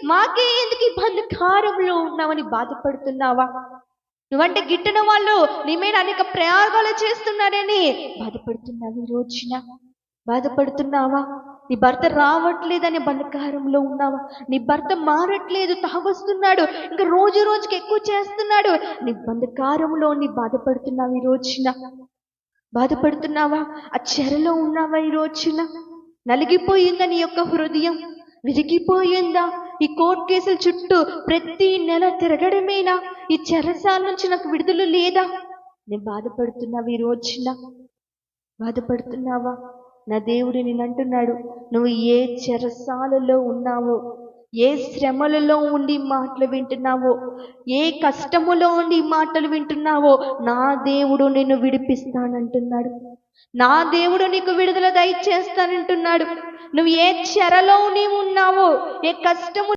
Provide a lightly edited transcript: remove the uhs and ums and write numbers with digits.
మాకే ఎందుకు ఈ బంధకారంలో ఉన్నావని బాధపడుతున్నావా? నువ్వంటే గిట్టిన వాళ్ళు నీ మీద అనేక ప్రయోగాలు చేస్తున్నారని బాధపడుతున్నావు. ఈ రోజున బాధపడుతున్నావా? నీ భర్త రావట్లేదని బంధకారంలో ఉన్నావా? నీ భర్త మారట్లేదు, తాగొస్తున్నాడు, ఇంకా రోజు రోజుకి ఎక్కువ చేస్తున్నాడు, నీ బంధకారంలో నీ బాధపడుతున్నావు. ఈ రోజున బాధపడుతున్నావా? ఆ చెరలో ఉన్నావా? ఈ రోజున నలిగిపోయిందా నీ యొక్క హృదయం? విరిగిపోయిందా? ఈ కోర్టు కేసుల చుట్టూ ప్రతి నెల తిరగడమేనా? ఈ చెరసాల నుంచి నాకు విడుదల లేదా? నేను బాధపడుతున్నావు. ఈ రోజున బాధపడుతున్నావా? నా దేవుడు నేను అంటున్నాడు, నువ్వు ఏ చెరసాలలో ఉన్నావో, ఏ శ్రమలలో ఉండి మాటలు వింటున్నావో, ఏ కష్టములో ఉండి మాటలు వింటున్నావో, నా దేవుడు నిన్ను విడిపిస్తానంటున్నాడు. నా దేవుడు నీకు విడుదల దయచేస్తానంటున్నాడు. నువ్వు ఏ చెరలో నీవు ఉన్నావో, ఏ కష్టము